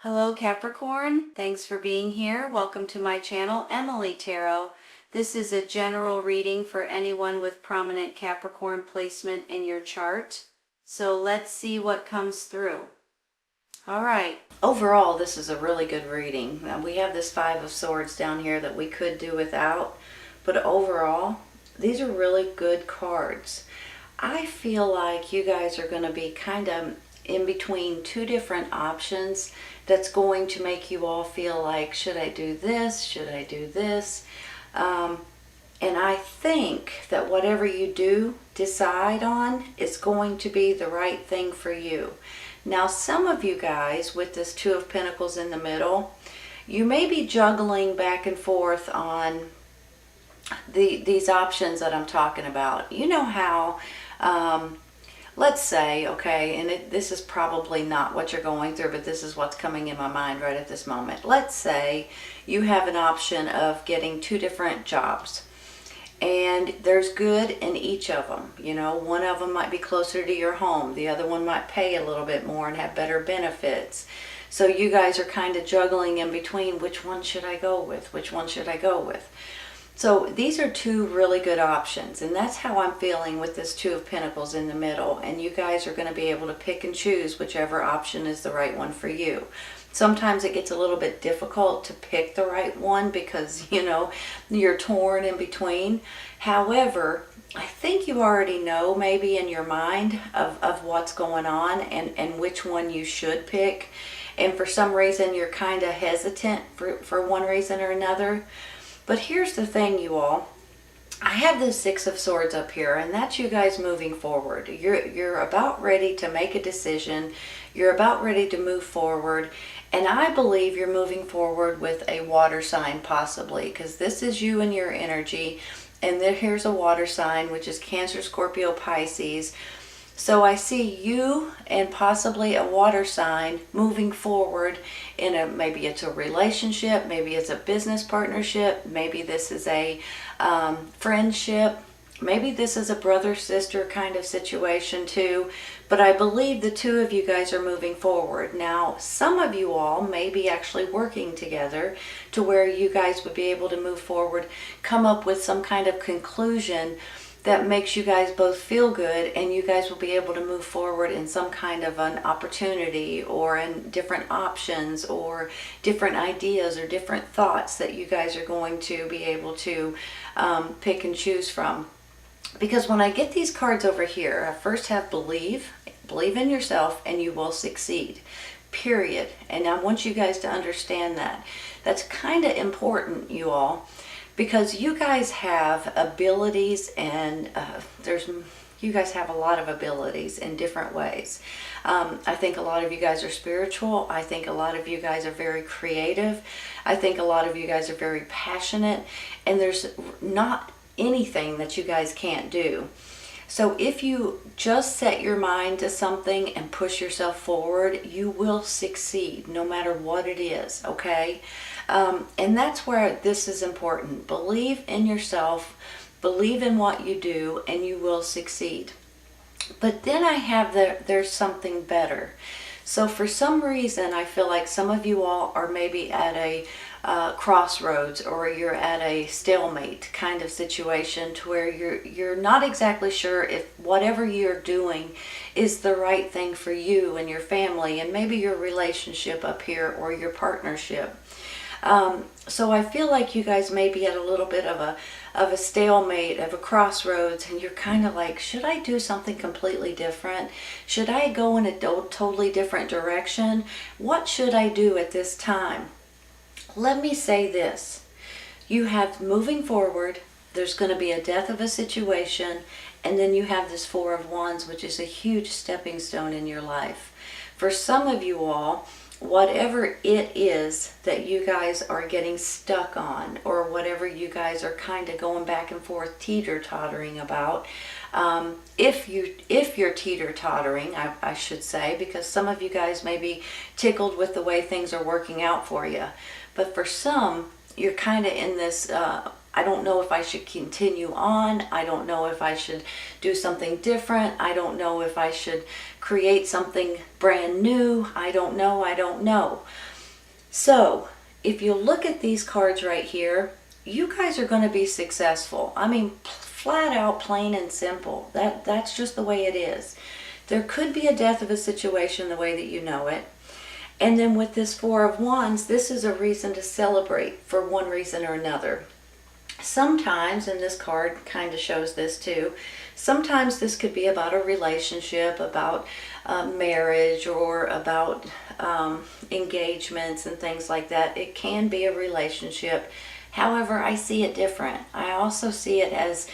Hello Capricorn, thanks for being here. Welcome to my channel, Emily Tarot. This is a general reading for anyone with prominent Capricorn placement in your chart. So let's see what comes through. All right, overall this is a really good reading. We have this Five of Swords down here that we could do without, but overall these are really good cards. I feel like you guys are going to be kind of in between two different options that's going to make you all feel like, should I do this? Should I do this? And I think that whatever you do decide on is going to be the right thing for you. Now, some of you guys with this Two of Pentacles in the middle, you may be juggling back and forth on these options that I'm talking about. You know how let's say, okay, and this is probably not what you're going through, but this is what's coming in my mind right at this moment. Let's say you have an option of getting two different jobs, and there's good in each of them. You know, one of them might be closer to your home. The other one might pay a little bit more and have better benefits. So you guys are kind of juggling in between, which one should I go with? Which one should I go with? So these are two really good options, and that's how I'm feeling with this Two of Pentacles in the middle, and you guys are going to be able to pick and choose whichever option is the right one for you. Sometimes it gets a little bit difficult to pick the right one because, you know, you're torn in between. However, I think you already know maybe in your mind of what's going on and which one you should pick. And for some reason you're kind of hesitant for one reason or another. But here's the thing, you all. I have this Six of Swords up here, and that's you guys moving forward. You're about ready to make a decision. You're about ready to move forward. And I believe you're moving forward with a water sign possibly, because this is you and your energy. And then here's a water sign, which is Cancer, Scorpio, Pisces. So I see you and possibly a water sign moving forward in maybe it's a relationship, maybe it's a business partnership, maybe this is a friendship, maybe this is a brother-sister kind of situation too. But I believe the two of you guys are moving forward. Now, some of you all may be actually working together to where you guys would be able to move forward, come up with some kind of conclusion that makes you guys both feel good, and you guys will be able to move forward in some kind of an opportunity or in different options or different ideas or different thoughts that you guys are going to be able to pick and choose from. Because when I get these cards over here, I first have believe in yourself and you will succeed, period. And I want you guys to understand that. That's kind of important, you all. Because you guys have abilities, and you guys have a lot of abilities in different ways. I think a lot of you guys are spiritual. I think a lot of you guys are very creative. I think a lot of you guys are very passionate. And there's not anything that you guys can't do. So if you just set your mind to something and push yourself forward, you will succeed no matter what it is, okay? And that's where this is important. Believe in yourself, believe in what you do, and you will succeed. But then I have there's something better. So for some reason, I feel like some of you all are maybe at a crossroads, or you're at a stalemate kind of situation to where you're not exactly sure if whatever you're doing is the right thing for you and your family and maybe your relationship up here or your partnership. So I feel like you guys may be at a little bit of a stalemate, of a crossroads, and you're kind of like, should I do something completely different? Should I go in a totally different direction? What should I do at this time? Let me say this. You have moving forward, there's going to be a death of a situation, and then you have this Four of Wands, which is a huge stepping stone in your life. For some of you all, whatever it is that you guys are getting stuck on, or whatever you guys are kind of going back and forth teeter-tottering about, if you're teeter-tottering, I should say, because some of you guys may be tickled with the way things are working out for you. But for some, you're kind of in this, I don't know if I should continue on. I don't know if I should do something different. I don't know if I should create something brand new. I don't know. So if you look at these cards right here, you guys are going to be successful. I mean, flat out, plain and simple. That's just the way it is. There could be a death of a situation the way that you know it. And then with this Four of Wands, this is a reason to celebrate for one reason or another. Sometimes, and this card kind of shows this too, sometimes this could be about a relationship, about marriage, or about engagements and things like that. It can be a relationship. However, I see it different. I also see it as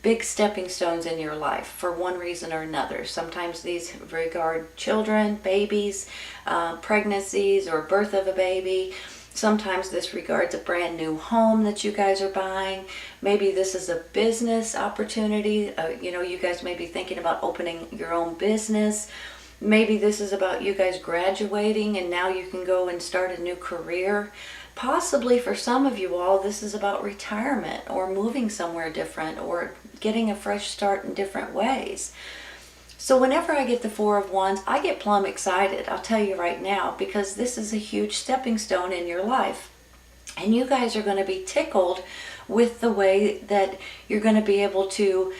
big stepping stones in your life for one reason or another. Sometimes these regard children, babies, pregnancies, or birth of a baby. Sometimes this regards a brand new home that you guys are buying. Maybe this is a business opportunity. You guys may be thinking about opening your own business. Maybe this is about you guys graduating and now you can go and start a new career. Possibly for some of you all, this is about retirement or moving somewhere different or getting a fresh start in different ways. So whenever I get the Four of Wands, I get plumb excited, I'll tell you right now, because this is a huge stepping stone in your life. And you guys are going to be tickled with the way that you're going to be able to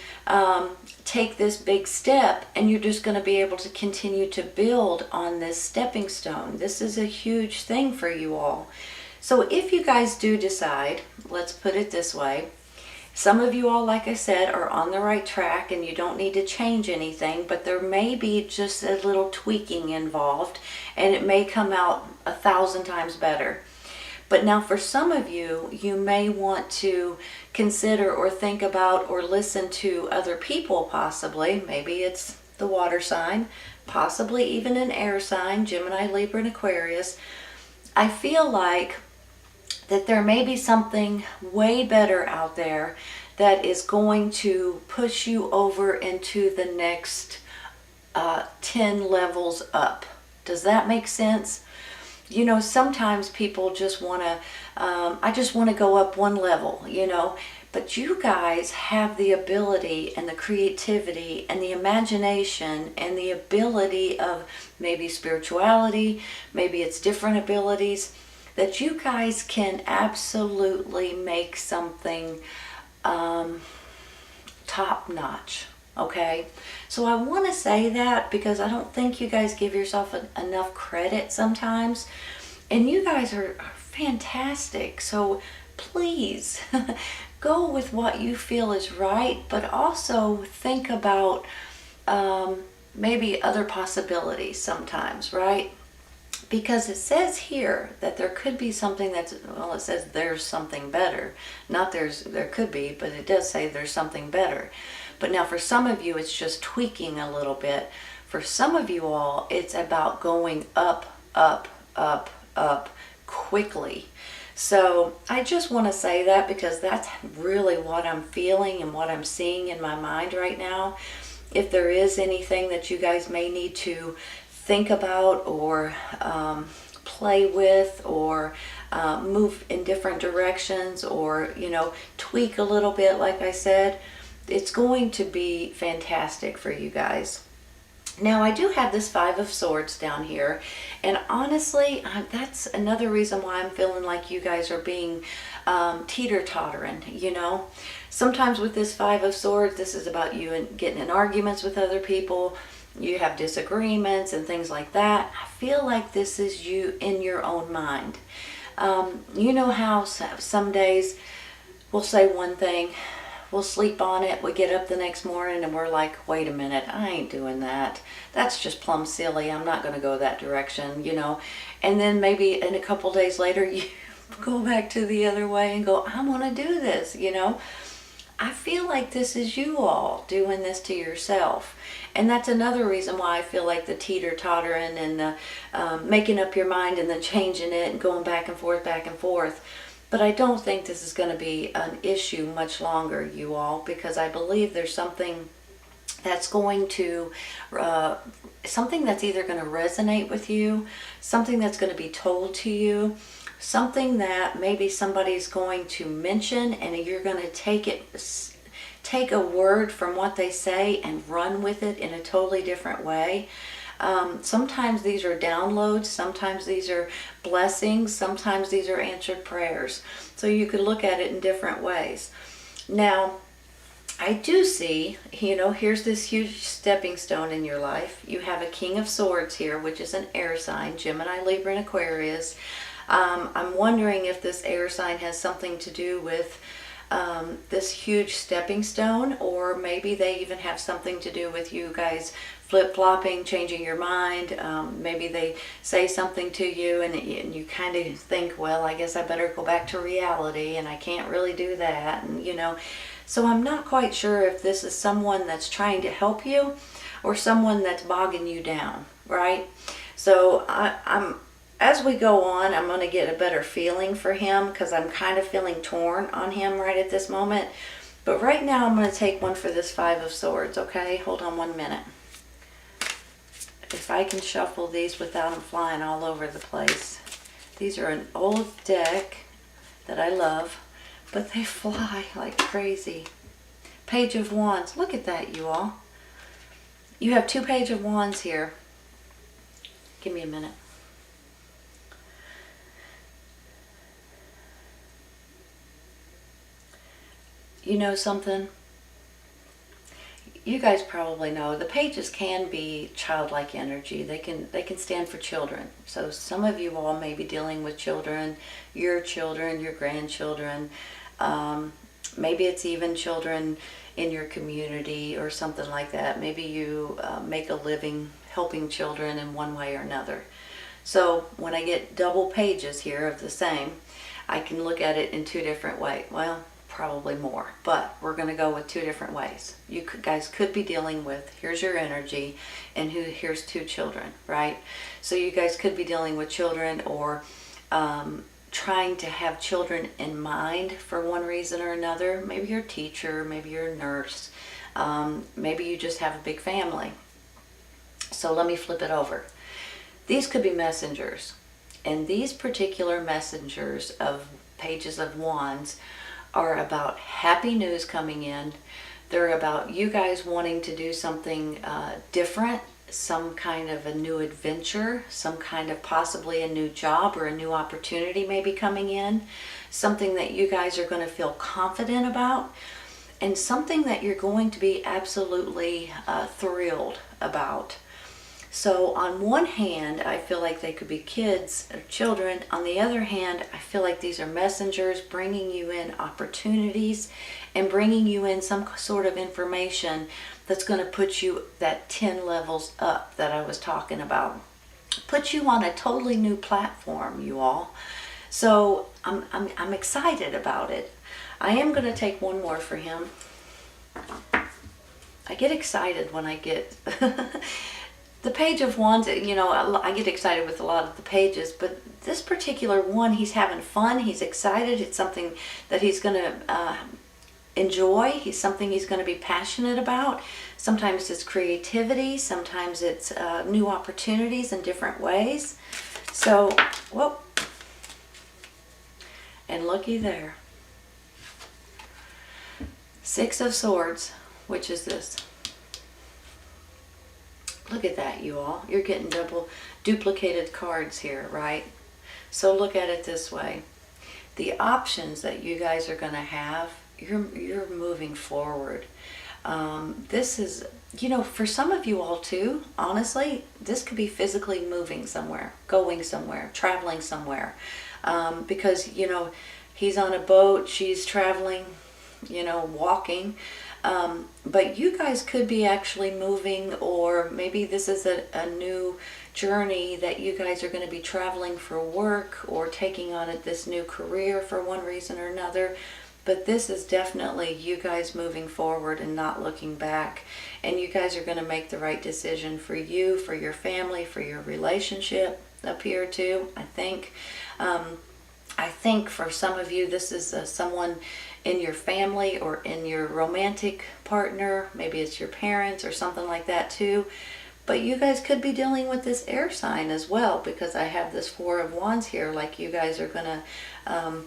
take this big step, and you're just going to be able to continue to build on this stepping stone. This is a huge thing for you all. So if you guys do decide, let's put it this way, some of you all, like I said, are on the right track and you don't need to change anything, but there may be just a little tweaking involved and it may come out 1,000 times better. But now for some of you, you may want to consider or think about or listen to other people possibly. Maybe it's the water sign, possibly even an air sign, Gemini, Libra, and Aquarius. I feel like that there may be something way better out there that is going to push you over into the next 10 levels up. Does that make sense? You know, sometimes people just want to, I just want to go up one level, but you guys have the ability and the creativity and the imagination and the ability of maybe spirituality, maybe it's different abilities, that you guys can absolutely make something top-notch, okay? So I want to say that because I don't think you guys give yourself enough credit sometimes. And you guys are fantastic. So please go with what you feel is right, but also think about maybe other possibilities sometimes, right? Because it says here that there could be something that's, well, it says there's something better. Not there could be, but it does say there's something better. But now for some of you, it's just tweaking a little bit. For some of you all, it's about going up, up, up, up quickly. So I just want to say that because that's really what I'm feeling and what I'm seeing in my mind right now. If there is anything that you guys may need to think about or play with or move in different directions or, tweak a little bit, like I said, it's going to be fantastic for you guys. Now, I do have this Five of Swords down here, and honestly, that's another reason why I'm feeling like you guys are being teeter-tottering, Sometimes with this Five of Swords, this is about you getting in arguments with other people. You have disagreements and things like that. I feel like this is you in your own mind. You know how some days we'll say one thing, we'll sleep on it, we get up the next morning and we're like, wait a minute, I ain't doing that. That's just plumb silly. I'm not going to go that direction, And then maybe in a couple days later, you go back to the other way and go, I want to do this, I feel like this is you all doing this to yourself. And that's another reason why I feel like the teeter-tottering and the making up your mind and then changing it and going back and forth, back and forth. But I don't think this is going to be an issue much longer, you all, because I believe there's something that's going to, something that's either going to resonate with you, something that's going to be told to you, something that maybe somebody's going to mention and you're going to take a word from what they say and run with it in a totally different way. Sometimes these are downloads, sometimes these are blessings, sometimes these are answered prayers. So you could look at it in different ways. Now, I do see, here's this huge stepping stone in your life. You have a King of Swords here, which is an air sign, Gemini, Libra, and Aquarius. I'm wondering if this air sign has something to do with this huge stepping stone, or maybe they even have something to do with you guys flip-flopping, changing your mind. Maybe they say something to you and you kind of think, well, I guess I better go back to reality, and I can't really do that, and so I'm not quite sure if this is someone that's trying to help you or someone that's bogging you down, right? So as we go on, I'm going to get a better feeling for him, because I'm kind of feeling torn on him right at this moment. But right now I'm going to take one for this Five of Swords, okay? Hold on 1 minute. If I can shuffle these without them flying all over the place. These are an old deck that I love, but they fly like crazy. Page of Wands. Look at that, you all. You have 2 Page of Wands here. Give me a minute. You know something? You guys probably know the pages can be childlike energy. They can stand for children. So some of you all may be dealing with children, your grandchildren. Maybe it's even children in your community or something like that. Maybe you make a living helping children in one way or another. So when I get double pages here of the same, I can look at it in 2 different ways. Well, probably more, but we're going to go with 2 different ways. You guys could be dealing with, here's your energy, and here's 2 children, right? So you guys could be dealing with children, or trying to have children in mind for one reason or another. Maybe you're a teacher, maybe you're a nurse, maybe you just have a big family. So let me flip it over. These could be messengers, and these particular messengers of Pages of Wands are about happy news coming in. They're about you guys wanting to do something different, some kind of a new adventure, some kind of possibly a new job or a new opportunity may be coming in, something that you guys are going to feel confident about, and something that you're going to be absolutely thrilled about. So on one hand, I feel like they could be kids or children. On the other hand, I feel like these are messengers bringing you in opportunities and bringing you in some sort of information that's going to put you that 10 levels up that I was talking about. Put you on a totally new platform, you all. So I'm excited about it. I am going to take one more for him. I get excited when I get... The Page of Wands, I get excited with a lot of the pages, but this particular one, he's having fun, he's excited, it's something that he's going to enjoy, something he's going to be passionate about. Sometimes it's creativity, sometimes it's new opportunities in different ways. So, whoop, and looky there. 6 of Swords, which is this. Look at that, you all. You're getting duplicated cards here, right? So look at it this way. The options that you guys are going to have, you're moving forward. This is, for some of you all too, honestly, this could be physically moving somewhere, going somewhere, traveling somewhere. Because, he's on a boat, she's traveling, walking. But you guys could be actually moving, or maybe this is a new journey that you guys are going to be traveling for work or taking on this new career for one reason or another. But this is definitely you guys moving forward and not looking back. And you guys are going to make the right decision for you, for your family, for your relationship up here too, I think. I think for some of you, this is someone in your family or in your romantic partner. Maybe it's your parents or something like that too. But you guys could be dealing with this air sign as well, because I have this 4 of Wands here. Like you guys are going to,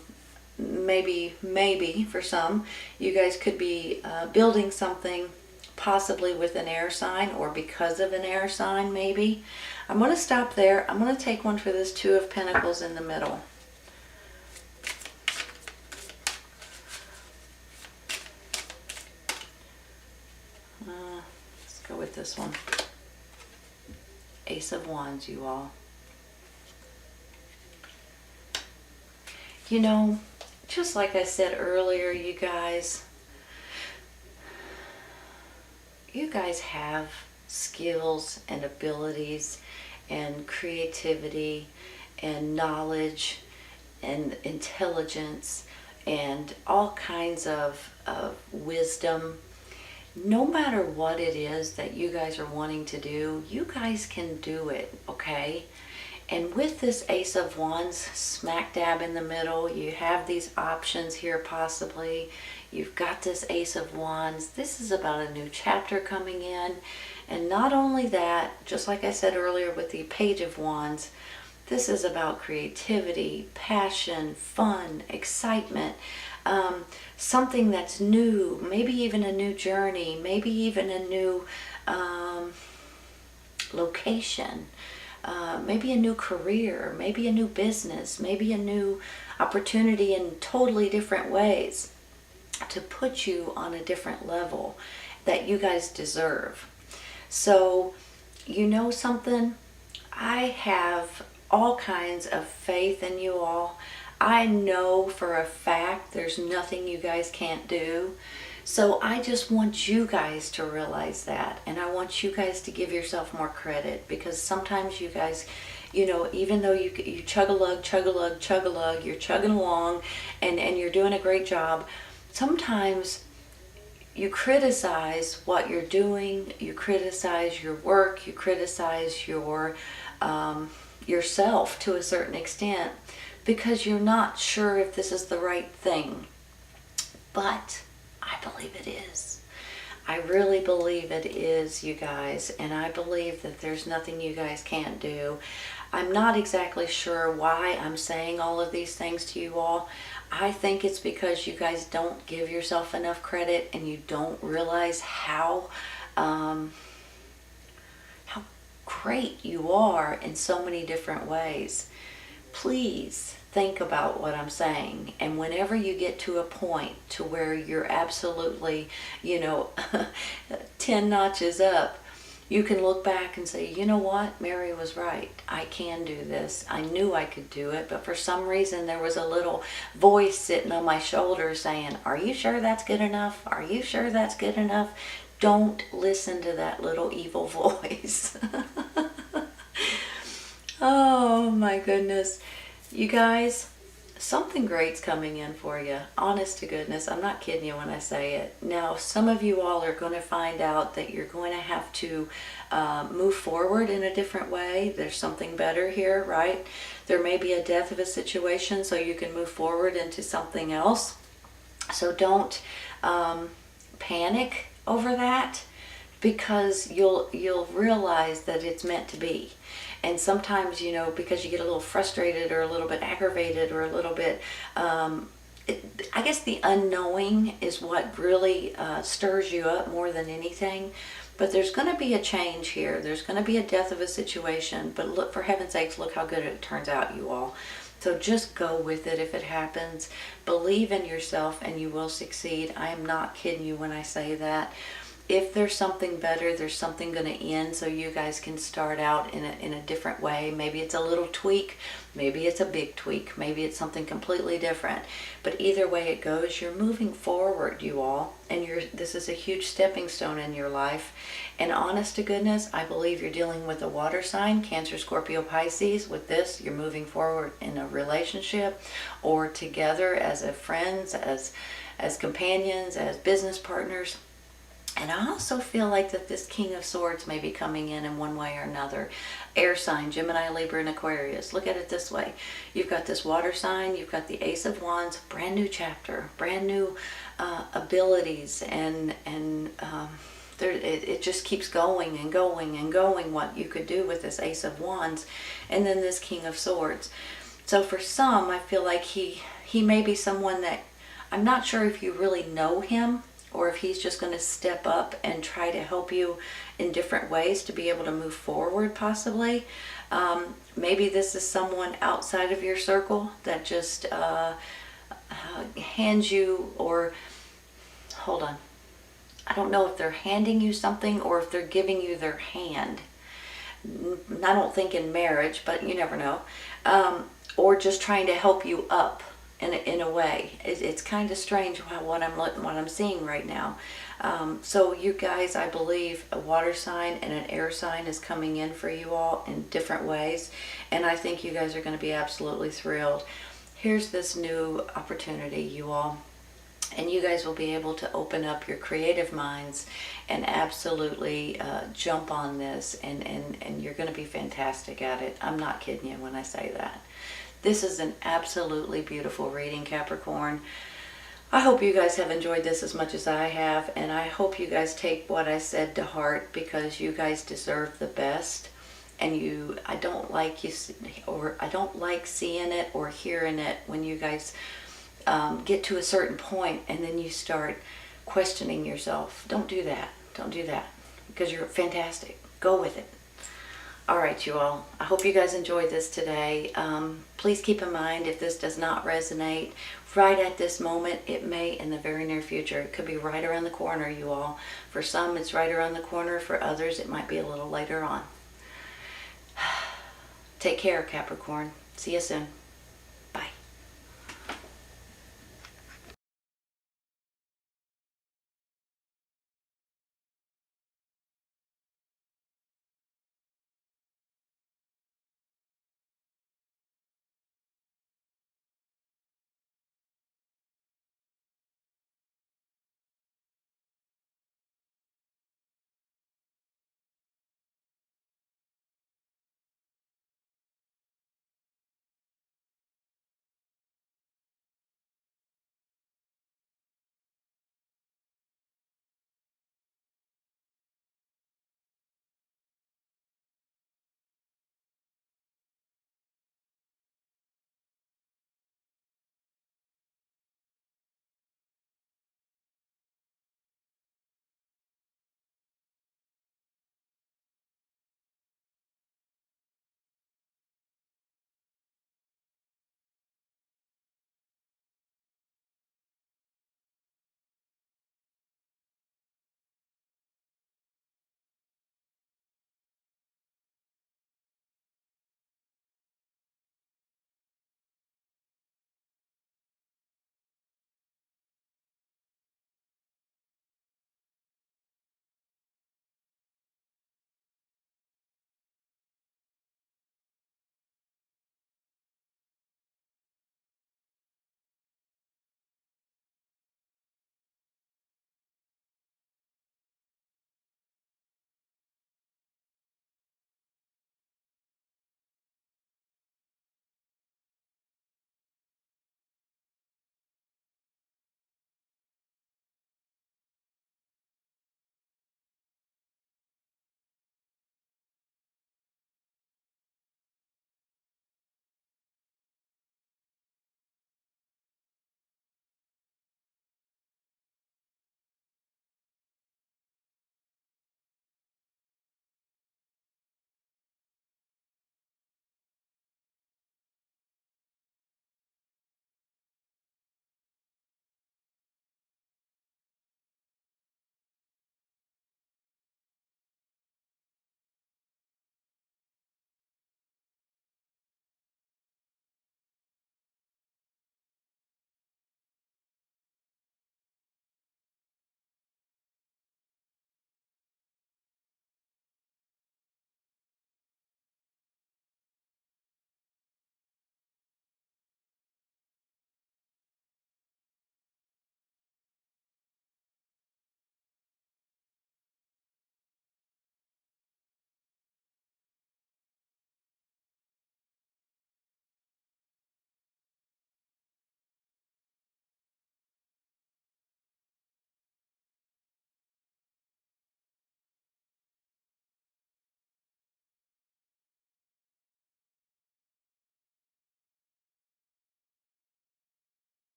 maybe for some, you guys could be building something, possibly with an air sign or because of an air sign maybe. I'm going to stop there. I'm going to take one for this Two of Pentacles in the middle. Let's go with this one. Ace of Wands, you all. You know, just like I said earlier, you guys have skills and abilities and creativity and knowledge and intelligence and all kinds of wisdom. No matter what it is that you guys are wanting to do, you guys can do it, okay? And with this Ace of Wands smack dab in the middle, you have these options here possibly. You've got this Ace of Wands. This is about a new chapter coming in. And not only that, just like I said earlier with the Page of Wands, this is about creativity, passion, fun, excitement, something that's new, maybe even a new journey, maybe even a new location, maybe a new career, maybe a new business, maybe a new opportunity in totally different ways to put you on a different level that you guys deserve. So, you know something? I have all kinds of faith in you all. I know for a fact there's nothing you guys can't do. So I just want you guys to realize that. And I want you guys to give yourself more credit, because sometimes you guys, you know, even though you chug-a-lug, chug-a-lug, chug-a-lug, you're chugging along and you're doing a great job, sometimes you criticize what you're doing, you criticize your work, you criticize your yourself to a certain extent because you're not sure if this is the right thing. But I believe it is. I really believe it is, you guys, and I believe that there's nothing you guys can't do. I'm not exactly sure why I'm saying all of these things to you all. I think it's because you guys don't give yourself enough credit and you don't realize how great you are in so many different ways. Please think about what I'm saying, and whenever you get to a point to where you're absolutely, you know, 10 notches up, you can look back and say, you know what, Mary was right. I can do this. I knew I could do it, but for some reason there was a little voice sitting on my shoulder saying, are you sure that's good enough? Are you sure that's good enough? Don't listen to that little evil voice. Oh my goodness. You guys, something great's coming in for you. Honest to goodness, I'm not kidding you when I say it. Now, some of you all are going to find out that you're going to have to move forward in a different way. There's something better here, right? There may be a death of a situation so you can move forward into something else. So don't panic over that, because you'll realize that it's meant to be. And sometimes, you know, because you get a little frustrated or a little bit aggravated or a little bit, I guess the unknowing is what really stirs you up more than anything. But there's going to be a change here. There's going to be a death of a situation. But look, for heaven's sakes, look how good it turns out, you all. So just go with it if it happens. Believe in yourself and you will succeed. I am not kidding you when I say that. If there's something better, there's something going to end so you guys can start out in a different way. Maybe it's a little tweak, maybe it's a big tweak, maybe it's something completely different. But either way it goes, you're moving forward, you all, and this is a huge stepping stone in your life. And honest to goodness, I believe you're dealing with a water sign, Cancer, Scorpio, Pisces. With this, you're moving forward in a relationship or together as friends, as companions, as business partners. And I also feel like that this King of Swords may be coming in one way or another. Air sign, Gemini, Libra, and Aquarius. Look at it this way. You've got this water sign, you've got the Ace of Wands, brand new chapter, brand new abilities, and it just keeps going and going and going what you could do with this Ace of Wands. And then this King of Swords. So for some, I feel like he may be someone that, I'm not sure if you really know him, or if he's just going to step up and try to help you in different ways to be able to move forward, possibly. Maybe this is someone outside of your circle that just hands you, or hold on, I don't know if they're handing you something or if they're giving you their hand. I don't think in marriage, but you never know. Or just trying to help you up in a way. It's kind of strange what I'm seeing right now. So you guys, I believe a water sign and an air sign is coming in for you all in different ways, and I think you guys are going to be absolutely thrilled. Here's this new opportunity, you all, and you guys will be able to open up your creative minds and absolutely jump on this, and you're going to be fantastic at it. I'm not kidding you when I say that. This is an absolutely beautiful reading, Capricorn. I hope you guys have enjoyed this as much as I have, and I hope you guys take what I said to heart, because you guys deserve the best. And I don't like seeing it or hearing it when you guys get to a certain point and then you start questioning yourself. Don't do that. Don't do that, because you're fantastic. Go with it. All right, you all. I hope you guys enjoyed this today. Please keep in mind, if this does not resonate right at this moment, it may in the very near future. It could be right around the corner, you all. For some, it's right around the corner. For others, it might be a little later on. Take care, Capricorn. See you soon.